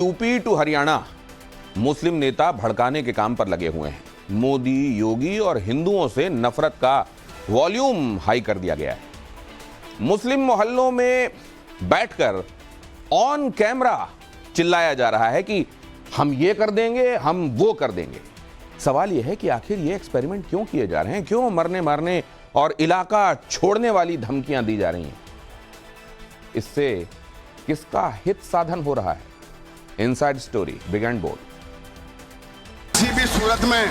UP to Haryana मुस्लिम नेता भड़काने के काम पर लगे हुए हैं। मोदी, योगी और हिंदुओं से नफरत का वॉल्यूम हाई कर दिया गया है। मुस्लिम मोहल्लों में बैठकर ऑन कैमरा चिल्लाया जा रहा है कि हम ये कर देंगे, हम वो कर देंगे। सवाल यह है कि आखिर ये एक्सपेरिमेंट क्यों किए जा रहे हैं, क्यों मरने मारने और इलाका छोड़ने वाली धमकियां दी जा रही हैं? इससे किसका हित साधन हो रहा है? Inside story, big and bold. किसी भी सूरत में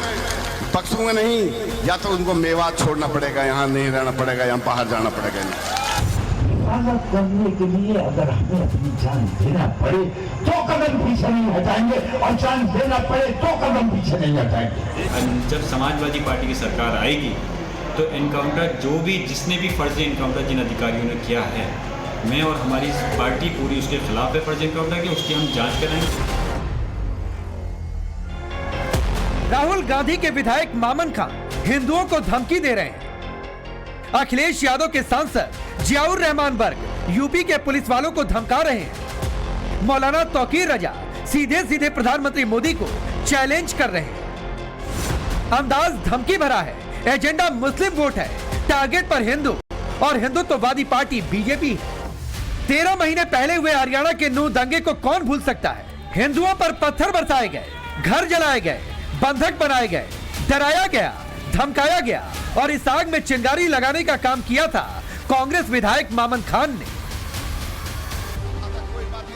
बख्शूंगा नहीं, या तो उनको मेवात छोड़ना पड़ेगा, यहाँ नहीं रहना पड़ेगा, यहाँ बाहर जाना पड़ेगा। हिफाजत करने के लिए अगर हमें अपनी जान देना पड़े तो कदम पीछे नहीं हटाएंगे, और जान देना पड़े तो कदम पीछे नहीं हटाएंगे। जब समाजवादी पार्टी की सरकार आएगी तो एनकाउंटर जिसने भी फर्जी एनकाउंटर जिन अधिकारियों ने किया है, मैं और हमारी पार्टी पूरी उसके खिलाफ है। फर्जी एनकाउंटर की उसकी हम जांच कराएंगे। राहुल गांधी के विधायक मामन खान हिंदुओं को धमकी दे रहे हैं। अखिलेश यादव के सांसद जियाउर रहमान बर्क यूपी के पुलिस वालों को धमका रहे हैं। मौलाना तौकीर रजा सीधे सीधे प्रधानमंत्री मोदी को चैलेंज कर रहे हैं। अंदाज धमकी भरा है, एजेंडा मुस्लिम वोट है, टारगेट पर हिंदू और हिंदुत्ववादी पार्टी बीजेपी है। 13 महीने पहले हुए हरियाणा के नूह दंगे को कौन भूल सकता है? हिंदुओं पर पत्थर बरसाए गए, घर जलाए गए, बंधक बनाए गए, डराया गया, धमकाया गया और इस आग में चिंगारी लगाने का काम किया था कांग्रेस विधायक मामन खान ने।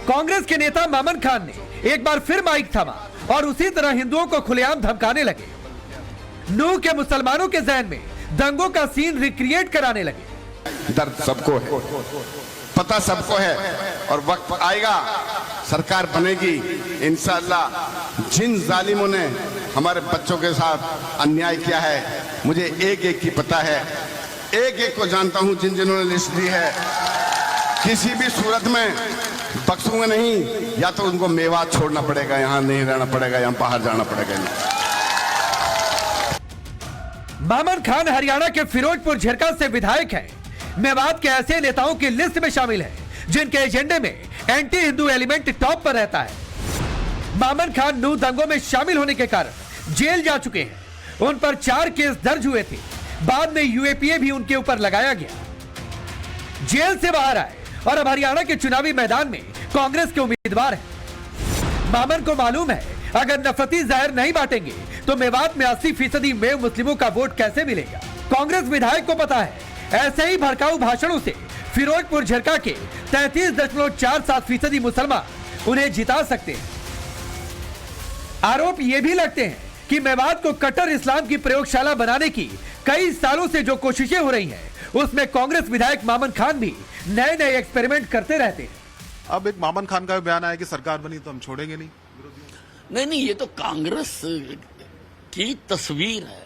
कांग्रेस के नेता मामन खान ने एक बार फिर माइक थामा और उसी तरह हिंदुओं को खुलेआम धमकाने लगे। नूह के मुसलमानों के जहन में दंगों का सीन रिक्रिएट कराने लगे। दर्द सबको है, पता सबको है, और वक्त आएगा, सरकार बनेगी इंशाअल्लाह। जिन जालिमों ने हमारे बच्चों के साथ अन्याय किया है, मुझे एक एक की पता है, एक एक को जानता हूं, जिन्होंने लिस्ट दी है। किसी भी सूरत में बख्शूंगा नहीं, या तो उनको मेवात छोड़ना पड़ेगा, यहाँ नहीं रहना पड़ेगा, यहाँ बाहर जाना पड़ेगा। मामन खान हरियाणा के फिरोजपुर झिरका से विधायक हैं। मेवात के ऐसे नेताओं की लिस्ट में शामिल हैं जिनके एजेंडे में एंटी हिंदू एलिमेंट टॉप पर रहता है। मामन खान नूह दंगों में शामिल होने के कारण जेल जा चुके हैं। उन पर 4 केस दर्ज हुए थे। बाद में यूएपीए भी उनके ऊपर लगाया गया। जेल से बाहर आए और अब हरियाणा के चुनावी मैदान में कांग्रेस के उम्मीदवार हैं। मामन को मालूम है, अगर नफरती जहर नहीं बांटेंगे तो मेवात में 80% मेव मुस्लिमों का वोट कैसे मिलेगा। कांग्रेस विधायक को पता है, ऐसे ही भड़काऊ भाषणों से फिरोजपुर झिरका के 33.47% मुसलमान उन्हें जिता सकते हैं। आरोप ये भी लगते हैं कि मेवात को कट्टर इस्लाम की प्रयोगशाला बनाने की कई सालों से जो कोशिशें हो रही हैं, उसमें कांग्रेस विधायक मामन खान भी नए नए एक्सपेरिमेंट करते रहते हैं। अब एक मामन खान का बयान आया कि सरकार बनी तो हम छोड़ेंगे नहीं। नहीं, ये तो कांग्रेस की तस्वीर है।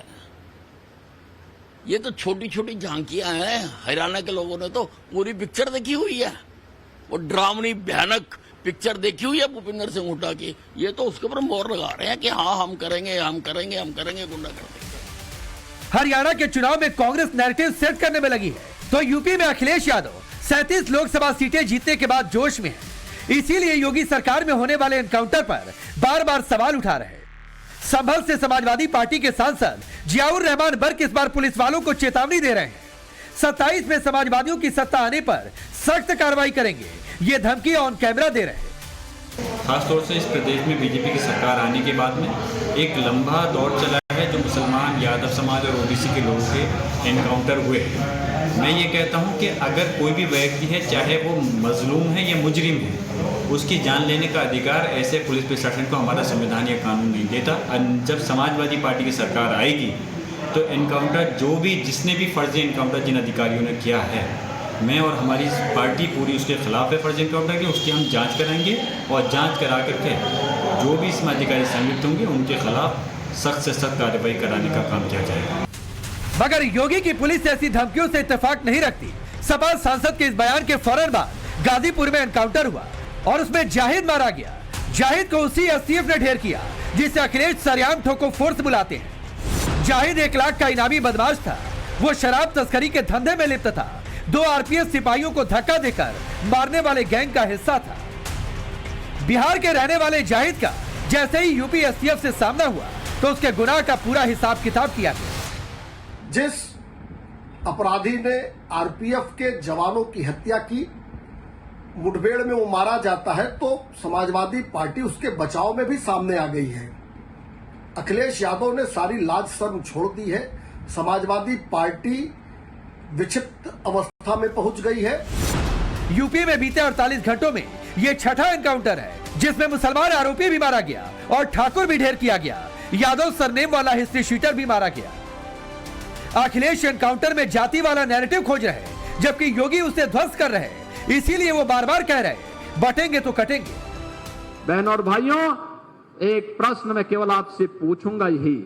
ये तो छोटी छोटी झांकियां हैं। हरियाणा के लोगों ने तो पूरी पिक्चर देखी हुई है, वो डरावनी भयानक पिक्चर देखी हुई है भूपिंदर सिंह हुड्डा की। ये तो उसके ऊपर मोहर लगा रहे हैं कि हाँ हम करेंगे, हम करेंगे, हम करेंगे, गुंडा कर देंगे। हरियाणा के चुनाव में कांग्रेस नैरेटिव सेट करने में लगी है, तो यूपी में अखिलेश यादव 37 लोकसभा सीटें जीतने के बाद जोश में है। इसीलिए योगी सरकार में होने वाले एनकाउंटर पर बार बार सवाल उठा रहे हैं। संभल से समाजवादी पार्टी के सांसद जियाउर रहमान बर्क इस बार पुलिस वालों को चेतावनी दे रहे हैं। 27 में समाजवादियों की सत्ता आने पर सख्त कार्रवाई करेंगे, ये धमकी ऑन कैमरा दे रहे हैं। खासतौर से इस प्रदेश में बीजेपी की सरकार आने के बाद में एक लंबा दौर चला है जो मुसलमान, यादव समाज और ओबीसी के लोगों के एनकाउंटर हुए हैं। मैं ये कहता हूँ कि अगर कोई भी व्यक्ति है, चाहे वो मजलूम है या मुजरिम है, उसकी जान लेने का अधिकार ऐसे पुलिस प्रशासन को हमारा संविधान या कानून नहीं देता। जब समाजवादी पार्टी की सरकार आएगी तो एनकाउंटर जिसने भी फर्जी एनकाउंटर जिन अधिकारियों ने किया है, मैं और हमारी पार्टी पूरी उसके खिलाफ है। फर्जी एनकाउंटर की उसकी हम जांच कराएंगे और जांच करा करके जो भी इसमें अधिकारी संलिप्त होंगे उनके खिलाफ सख्त से सख्त कार्रवाई कराने का काम किया जाएगा। मगर योगी की पुलिस ऐसी धमकियों से इत्तेफाक नहीं रखती। सपा सांसद के इस बयान के फौरन बाद गाजीपुर में एनकाउंटर हुआ और उसमें जाहिद मारा गया। जाहिद को उसी एसटीएफ ने ढेर किया जिसे अखिलेश सरेआम ठोको फोर्स बुलाते हैं। जाहिद 1 लाख का इनामी बदमाश था। वो शराब तस्करी के धंधे में लिप्त था। 2 आरपीएफ सिपाहियों को धक्का देकर मारने वाले गैंग का हिस्सा था। बिहार के रहने वाले जाहिद का जैसे ही यूपी एसटीएफ से सामना हुआ तो उसके गुनाह का पूरा हिसाब किताब किया गया। जिस अपराधी ने आरपीएफ के जवानों की हत्या की, मुठभेड़ में वो मारा जाता है, तो समाजवादी पार्टी उसके बचाव में भी सामने आ गई है। अखिलेश यादव ने सारी लाज शर्म छोड़ दी है। समाजवादी पार्टी विक्षिप्त अवस्था में पहुंच गई है। यूपी में बीते 48 घंटों में यह छठा एनकाउंटर है जिसमें मुसलमान आरोपी भी मारा गया और ठाकुर भी ढेर किया गया। यादव सरनेम वाला हिस्ट्री शीटर भी मारा गया। अखिलेश एनकाउंटर में जाति वाला नैरेटिव खोज रहे जबकि योगी उसे ध्वस्त कर रहे, इसीलिए वो बार बार कह रहे बटेंगे तो कटेंगे। बहनों और भाइयों, एक प्रश्न मैं केवल आपसे पूछूंगा यही,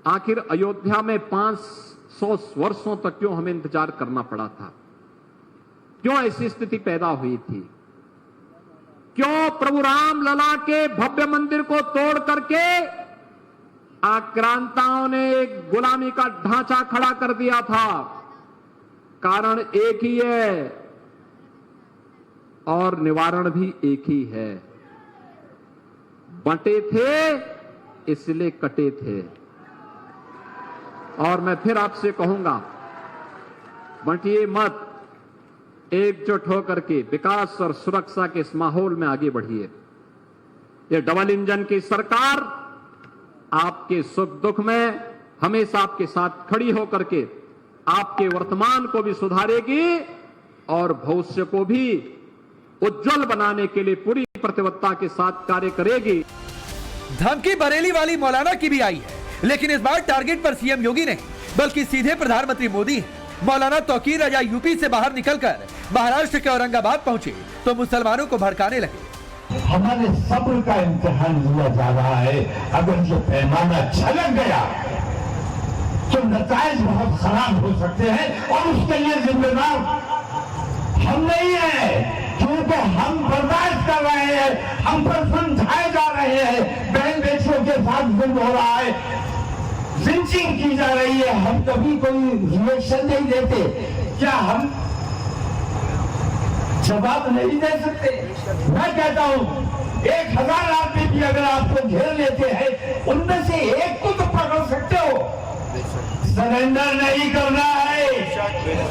आखिर अयोध्या में 500 वर्षों तक क्यों हमें इंतजार करना पड़ा था? क्यों ऐसी स्थिति पैदा हुई थी? क्यों प्रभु राम लला के भव्य मंदिर को तोड़ करके आक्रांताओं ने एक गुलामी का ढांचा खड़ा कर दिया था? कारण एक ही है और निवारण भी एक ही है। बंटे थे इसलिए कटे थे। और मैं फिर आपसे कहूंगा, बंटिए मत, एकजुट होकर के विकास और सुरक्षा के इस माहौल में आगे बढ़िए। ये डबल इंजन की सरकार आपके सुख दुख में हमेशा आपके साथ खड़ी होकर के आपके वर्तमान को भी सुधारेगी और भविष्य को भी उज्जवल बनाने के लिए पूरी प्रतिबद्धता के साथ कार्य करेगी। धमकी बरेली वाली मौलाना की भी आई है, लेकिन इस बार टारगेट पर सीएम योगी नहीं बल्कि सीधे प्रधानमंत्री मोदी हैं। मौलाना तौकीर रजा यूपी से बाहर निकलकर महाराष्ट्र के औरंगाबाद पहुंचे तो मुसलमानों को भड़काने लगे। हमारे सब्र का इम्तिहान लिया जा रहा है। अगर ये पैमाना छलक गया तो नतीजे बहुत खराब हो सकते हैं और उसके लिए जिम्मेदार हम नहीं है, क्योंकि हम बर्दाश्त कर रहे हैं, हम पर समझाए जा रहे हैं, बहन बेटियों के साथ जुल्म हो रहा है, लिंचिंग की जा रही है, हम कभी कोई रिएक्शन नहीं देते। क्या हम जवाब नहीं दे सकते? मैं कहता हूं 1000 आदमी भी अगर आपको घेर लेते हैं, उनमें से एक को तो पकड़ सकते हो। सरेंडर नहीं करना है।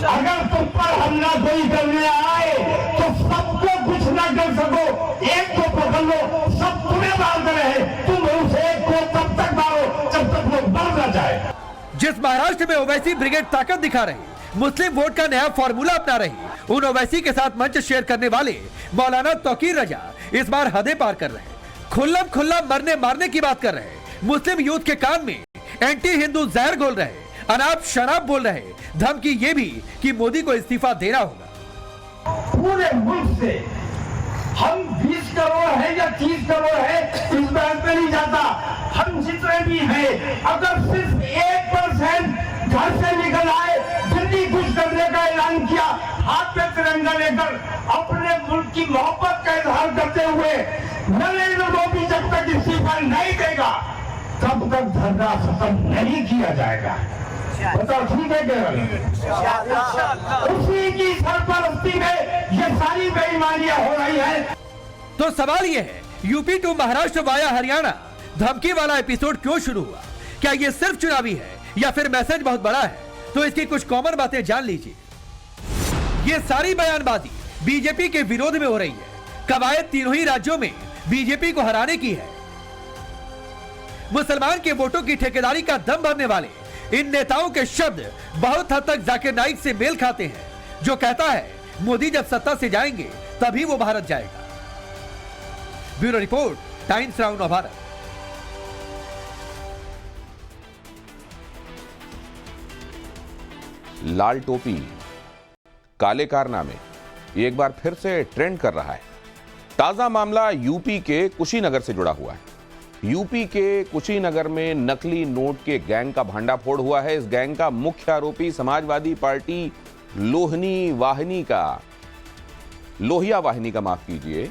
अगर तुम पर हमला कोई करने आए तो सबको कुछ ना कर सको, एक को पकड़ लो, सब तुम्हें मारते रहे, तुम उस एक को तब तक मारो जब तक वो मर ना जाए। जिस महाराष्ट्र में ओवैसी ब्रिगेड ताकत दिखा रही, मुस्लिम वोट का नया फॉर्मूला अपना रही, उन ओवैसी के साथ मंच शेयर करने वाले मौलाना तौकीर रजा इस बार हदें पार कर रहे, खुल्लम खुल्ला मरने मारने की बात कर रहे, मुस्लिम यूथ के कान में एंटी हिंदू जहर घोल रहे, अनाप शराब बोल रहे, धमकी ये भी कि मोदी को इस्तीफा देना होगा। पूरे मुल्क से हम 20 करोड़ है या 30 करोड़ है इस बात में नहीं जाता, हम जितने भी हैं, अगर सिर्फ 1% घर से निकल आए, दिल्ली कुछ करने का ऐलान किया, हाथ में तिरंगा लेकर अपने मुल्क की मोहब्बत का इजहार करते हुए, नरेंद्र मोदी जब तक इस्तीफा नहीं देगा तब तक धरना खत्म नहीं किया जाएगा। बताओ ठीक है केरल? उसी की सरपरस्ती में ये सारी बेईमानियां हो रही है। तो सवाल ये है, UP to Maharashtra via Haryana धमकी वाला एपिसोड क्यों शुरू हुआ? क्या ये सिर्फ चुनावी है या फिर मैसेज बहुत बड़ा है? तो इसकी कुछ कॉमन बातें जान लीजिए। ये सारी बयानबाजी बीजेपी के विरोध में हो रही है। कवायद तीनों ही राज्यों में बीजेपी को हराने की है। मुसलमान के वोटों की ठेकेदारी का दम भरने वाले इन नेताओं के शब्द बहुत हद तक जाकिर नाइक से मेल खाते हैं, जो कहता है मोदी जब सत्ता से जाएंगे तभी वो भारत जाएगा। Bureau report, Times Now Bharat. लाल टोपी, काले कारनामे एक बार फिर से ट्रेंड कर रहा है। ताजा मामला यूपी के कुशीनगर से जुड़ा हुआ है। यूपी के कुशीनगर में नकली नोट के गैंग का भांडाफोड़ हुआ है। इस गैंग का मुख्य आरोपी समाजवादी पार्टी लोहिया वाहिनी का माफ कीजिए,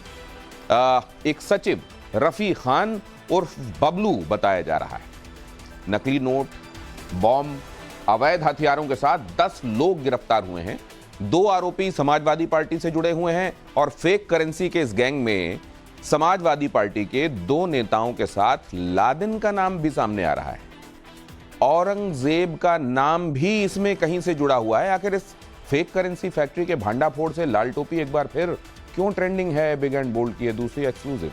एक सचिव रफी खान उर्फ बबलू बताया जा रहा है। नकली नोट, बॉम्ब, अवैध हथियारों के साथ 10 लोग गिरफ्तार हुए हैं। 2 आरोपी समाजवादी पार्टी से जुड़े हुए हैं और फेक करेंसी के इस गैंग में समाजवादी पार्टी के 2 नेताओं के साथ लादेन का नाम भी सामने आ रहा है। औरंगजेब का नाम भी इसमें कहीं से जुड़ा हुआ है। आखिर इस फेक करेंसी फैक्ट्री के भांडाफोड़ से लाल टोपी एक बार फिर क्यों ट्रेंडिंग है? बिग एंड बोल्ड की दूसरी एक्सक्लूसिव।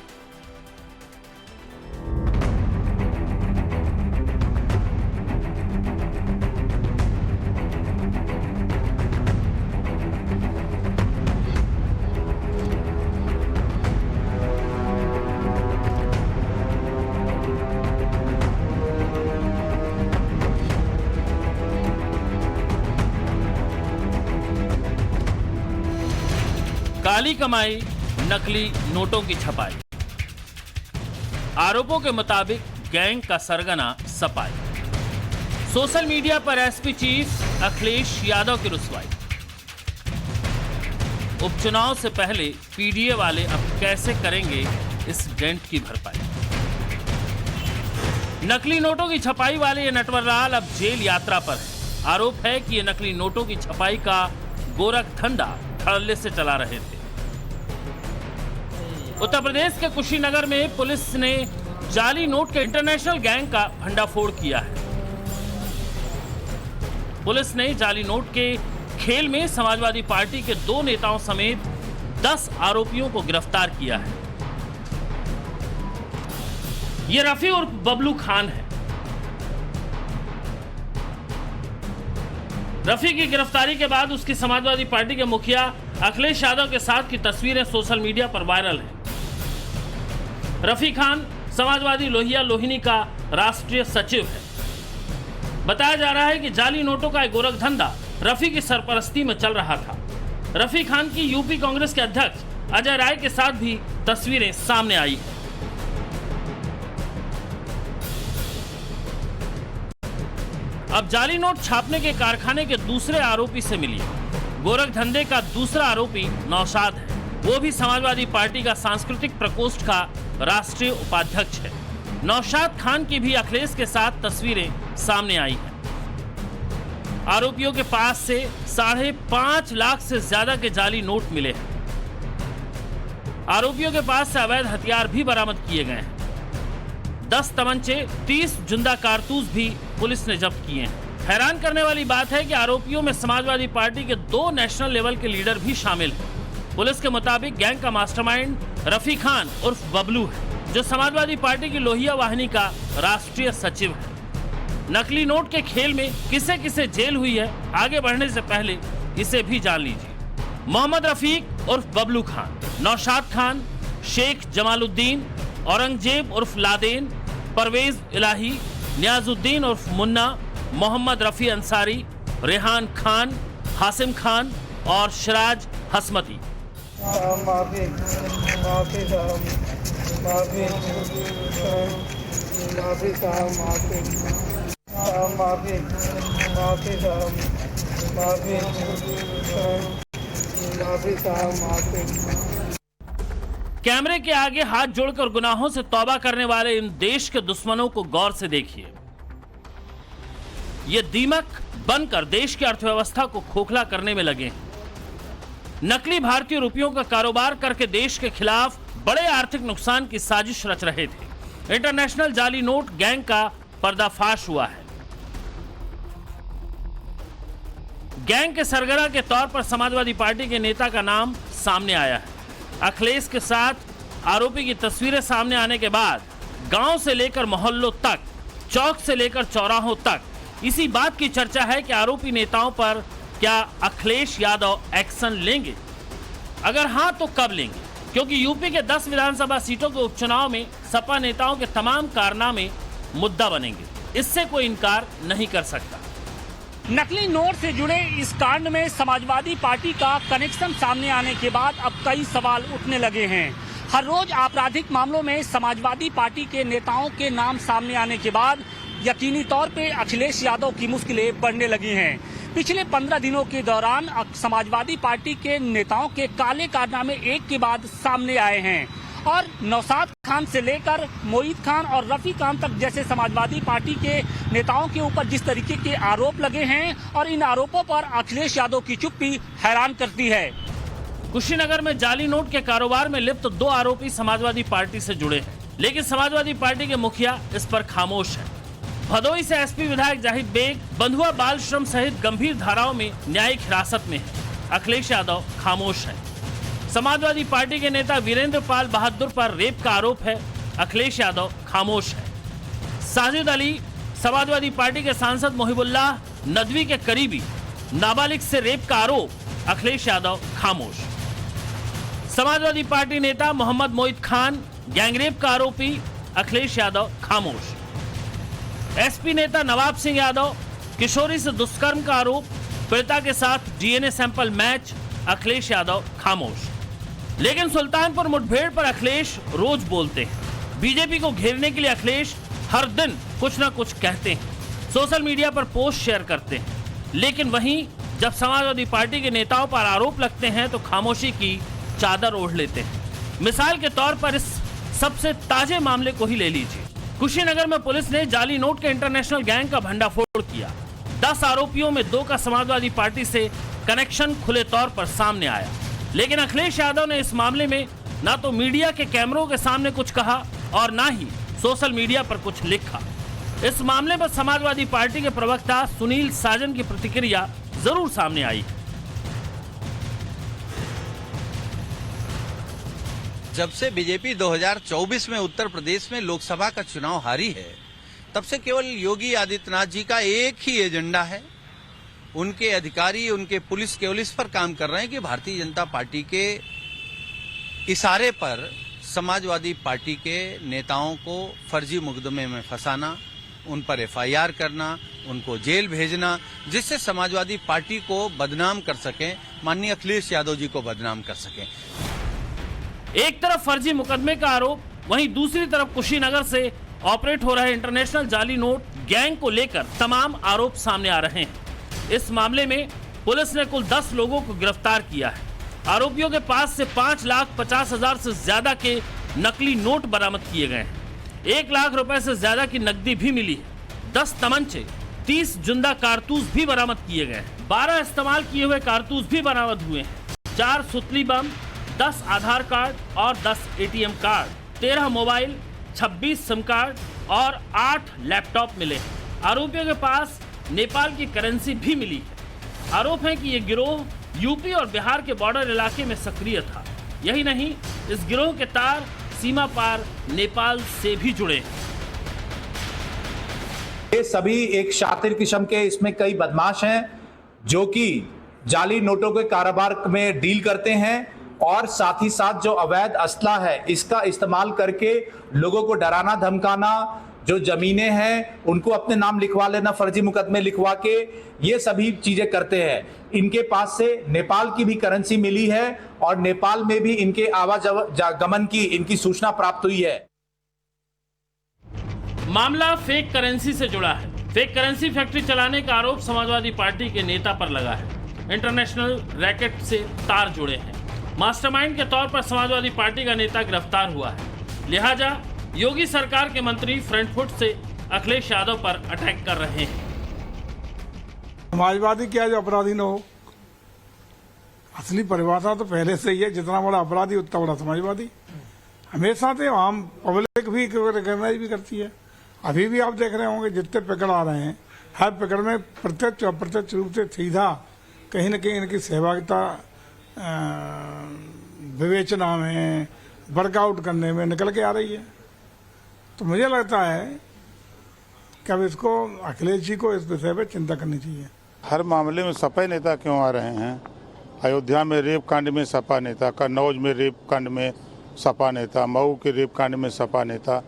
काली कमाई, नकली नोटों की छपाई। आरोपों के मुताबिक गैंग का सरगना सपाई। सोशल मीडिया पर एसपी चीफ अखिलेश यादव की रुसवाई। उपचुनाव से पहले पीडीए वाले अब कैसे करेंगे इस डेंट की भरपाई। नकली नोटों की छपाई वाले ये नटवरलाल अब जेल यात्रा पर है। आरोप है कि ये नकली नोटों की छपाई का गोरखधंधा धड़ल्ले से चला रहे थे। उत्तर प्रदेश के कुशीनगर में पुलिस ने जाली नोट के इंटरनेशनल गैंग का भंडाफोड़ किया है। पुलिस ने जाली नोट के खेल में समाजवादी पार्टी के 2 नेताओं समेत 10 आरोपियों को गिरफ्तार किया है। यह रफी उर्फ बबलू खान है। रफी की गिरफ्तारी के बाद उसकी समाजवादी पार्टी के मुखिया अखिलेश यादव के साथ की तस्वीरें सोशल मीडिया पर वायरल हैं। रफी खान समाजवादी लोहिया लोहिनी का राष्ट्रीय सचिव है। बताया जा रहा है कि जाली नोटों का एक गोरखधंधा रफी की सरपरस्ती में चल रहा था। रफी खान की यूपी कांग्रेस के अध्यक्ष अजय राय के साथ भी तस्वीरें सामने आई हैं। अब जाली नोट छापने के कारखाने के दूसरे आरोपी से मिली। गोरखधंधे का दूसरा आरोपी नौशाद है। वो भी समाजवादी पार्टी का सांस्कृतिक प्रकोष्ठ का राष्ट्रीय उपाध्यक्ष है। नौशाद खान की भी अखिलेश के साथ तस्वीरें सामने आई हैं। आरोपियों के पास से 5.5 लाख से ज्यादा के जाली नोट मिले हैं। आरोपियों के पास से अवैध हथियार भी बरामद किए गए हैं। 10 तमंचे, 30 जिंदा कारतूस भी पुलिस ने जब्त किए हैं। हैरान करने वाली बात है कि आरोपियों में समाजवादी पार्टी के 2 नेशनल लेवल के लीडर भी शामिल हैं। पुलिस के मुताबिक गैंग का मास्टरमाइंड रफी खान उर्फ बबलू है, जो समाजवादी पार्टी की लोहिया वाहिनी का राष्ट्रीय सचिव है। नकली नोट के खेल में किसे किसे जेल हुई है, आगे बढ़ने से पहले इसे भी जान लीजिए। मोहम्मद रफीक उर्फ बबलू खान, नौशाद खान, शेख जमालुद्दीन, औरंगजेब उर्फ लादेन, परवेज इलाही, नियाजुद्दीन उर्फ मुन्ना, मोहम्मद रफी अंसारी, रेहान खान, हासिम खान और शिराज हसमती। कैमरे के आगे हाथ जोड़कर गुनाहों से तौबा करने वाले इन देश के दुश्मनों को गौर से देखिए। ये दीमक बनकर देश की अर्थव्यवस्था को खोखला करने में लगे हैं। नकली भारतीय रुपयों का कारोबार करके देश के खिलाफ बड़े आर्थिक नुकसान की साजिश रच रहे थे। इंटरनेशनल जाली नोट गैंग का पर्दाफाश हुआ है। गैंग के सरगना के तौर पर समाजवादी पार्टी के नेता का नाम सामने आया है। अखिलेश के साथ आरोपी की तस्वीरें सामने आने के बाद गांव से लेकर मोहल्लों तक, चौक से लेकर चौराहों तक इसी बात की चर्चा है कि आरोपी नेताओं पर क्या अखिलेश यादव एक्शन लेंगे? अगर हां तो कब लेंगे? क्योंकि यूपी के 10 विधानसभा सीटों के उपचुनाव में सपा नेताओं के तमाम कारनामे मुद्दा बनेंगे। इससे कोई इनकार नहीं कर सकता। नकली नोट से जुड़े इस कांड में समाजवादी पार्टी का कनेक्शन सामने आने के बाद अब कई सवाल उठने लगे हैं। हर रोज आपराधिक मामलों में समाजवादी पार्टी के नेताओं के नाम सामने आने के बाद यकीनी तौर पे अखिलेश यादव की मुश्किलें बढ़ने लगी हैं। पिछले 15 दिनों के दौरान समाजवादी पार्टी के नेताओं के काले कारनामे एक के बाद सामने आए हैं और नौशाद खान से लेकर मोईद खान और रफी खान तक जैसे समाजवादी पार्टी के नेताओं के ऊपर जिस तरीके के आरोप लगे हैं और इन आरोपों पर अखिलेश यादव की चुप्पी हैरान करती है। कुशीनगर में जाली नोट के कारोबार में लिप्त 2 आरोपी समाजवादी पार्टी से जुड़े हैं, लेकिन समाजवादी पार्टी के मुखिया इस पर खामोश है। भदोई से एसपी विधायक जाहिद बेग बंधुआ बाल श्रम सहित गंभीर धाराओं में न्यायिक हिरासत में है। अखिलेश यादव खामोश है। समाजवादी पार्टी के नेता वीरेंद्र पाल बहादुर पर रेप का आरोप है। अखिलेश यादव खामोश है। साजिद अली समाजवादी पार्टी के सांसद मोहिबुल्लाह नदवी के करीबी, नाबालिग से रेप का आरोप, अखिलेश यादव खामोश। समाजवादी पार्टी नेता मोहम्मद मोहित खान गैंगरेप का आरोपी, अखिलेश यादव खामोश। एसपी नेता नवाब सिंह यादव किशोरी से दुष्कर्म का आरोप, पीड़िता के साथ DNA sample match, Akhilesh Yadav खामोश। लेकिन सुल्तानपुर मुठभेड़ पर अखिलेश रोज बोलते हैं। बीजेपी को घेरने के लिए अखिलेश हर दिन कुछ ना कुछ कहते हैं, सोशल मीडिया पर पोस्ट शेयर करते हैं, लेकिन वहीं जब समाजवादी पार्टी के नेताओं पर आरोप लगते हैं तो खामोशी की चादर ओढ़ लेते हैं। मिसाल के तौर पर इस सबसे ताजे मामले को ही ले लीजिए। कुशीनगर में पुलिस ने जाली नोट के इंटरनेशनल गैंग का भंडाफोड़ किया। 10 आरोपियों में 2 का समाजवादी पार्टी से कनेक्शन खुले तौर पर सामने आया, लेकिन अखिलेश यादव ने इस मामले में ना तो मीडिया के कैमरों के सामने कुछ कहा और ना ही सोशल मीडिया पर कुछ लिखा। इस मामले पर समाजवादी पार्टी के प्रवक्ता सुनील साजन की प्रतिक्रिया जरूर सामने आई। जब से बीजेपी 2024 में उत्तर प्रदेश में लोकसभा का चुनाव हारी है, तब से केवल योगी आदित्यनाथ जी का एक ही एजेंडा है। उनके अधिकारी, उनके पुलिस केवल इस पर काम कर रहे हैं कि भारतीय जनता पार्टी के इशारे पर समाजवादी पार्टी के नेताओं को फर्जी मुकदमे में फंसाना, उन पर एफआईआर करना, उनको जेल भेजना, जिससे समाजवादी पार्टी को बदनाम कर सकें, माननीय अखिलेश यादव जी को बदनाम कर सकें। एक तरफ फर्जी मुकदमे का आरोप, वहीं दूसरी तरफ कुशीनगर से ऑपरेट हो रहे इंटरनेशनल जाली नोट गैंग को लेकर तमाम आरोप सामने आ रहे हैं। इस मामले में पुलिस ने कुल 10 लोगों को गिरफ्तार किया है। आरोपियों के पास से 5,50,000 से ज्यादा के नकली नोट बरामद किए गए हैं। 1 लाख रुपए से ज्यादा की नकदी भी मिली है। 10 तमंचे, 30 जिंदा कारतूस भी बरामद किए गए हैं। 12 इस्तेमाल किए हुए कारतूस भी बरामद हुए हैं। 4 सुतली बम, 10 आधार कार्ड और 10 ATM card, 13 mobile, 26 SIM card और 8 लैपटॉप मिले। आरोपियों के पास नेपाल की करेंसी भी मिली है। आरोप है कि ये गिरोह यूपी और बिहार के बॉर्डर इलाके में सक्रिय था। यही नहीं, इस गिरोह के तार सीमा पार नेपाल से भी जुड़े हैं। ये सभी एक शातिर किस्म के इसमें कई बदमाश हैं जो कि जाली नोटों के कारोबार में डील करते हैं और साथ ही साथ जो अवैध असला है इसका इस्तेमाल करके लोगों को डराना धमकाना, जो जमीनें हैं उनको अपने नाम लिखवा लेना, फर्जी मुकदमे लिखवा के, ये सभी चीजें करते हैं। इनके पास से नेपाल की भी करेंसी मिली है और नेपाल में भी इनके आवागमन की इनकी सूचना प्राप्त हुई है। मामला फेक करेंसी से जुड़ा है। फेक करेंसी फैक्ट्री चलाने का आरोप समाजवादी पार्टी के नेता पर लगा है। इंटरनेशनल रैकेट से तार जुड़े हैं। मास्टरमाइंड के तौर पर समाजवादी पार्टी का नेता गिरफ्तार हुआ है। लिहाजा योगी सरकार के मंत्री फ्रंट फुट से अखिलेश यादव पर अटैक कर रहे हैं। समाजवादी क्या जो अपराधी न हो, असली परिभाषा तो पहले से ही है, जितना बड़ा अपराधी उतना बड़ा समाजवादी। हमेशा से आम पब्लिक भी रिकॉग्नाइज भी करती है। अभी भी आप देख रहे होंगे जितने पकड़ आ रहे हैं, हर पकड़ में प्रत्यक्ष अप्रत्यक्ष रूप से सीधा कहीं न कहीं इनकी सहभागिता विवेचना में, वर्कआउट करने में निकल के आ रही है। तो मुझे लगता है कि अब इसको अखिलेश जी को इस विषय पर चिंता करनी चाहिए। हर मामले में सपा नेता क्यों आ रहे हैं? अयोध्या में रेप कांड में सपा नेता, कन्नौज में रेप कांड में सपा नेता, मऊ के रेप कांड में सपा नेता,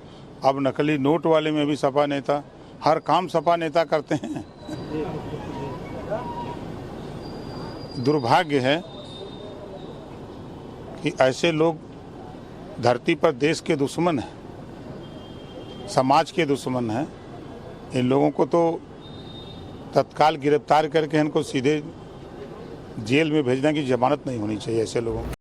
अब नकली नोट वाले में भी सपा नेता। हर काम सपा नेता करते हैं। दुर्भाग्य है कि ऐसे लोग धरती पर देश के दुश्मन हैं, समाज के दुश्मन हैं। इन लोगों को तो तत्काल गिरफ्तार करके इनको सीधे जेल में भेजने की जमानत नहीं होनी चाहिए ऐसे लोगों को।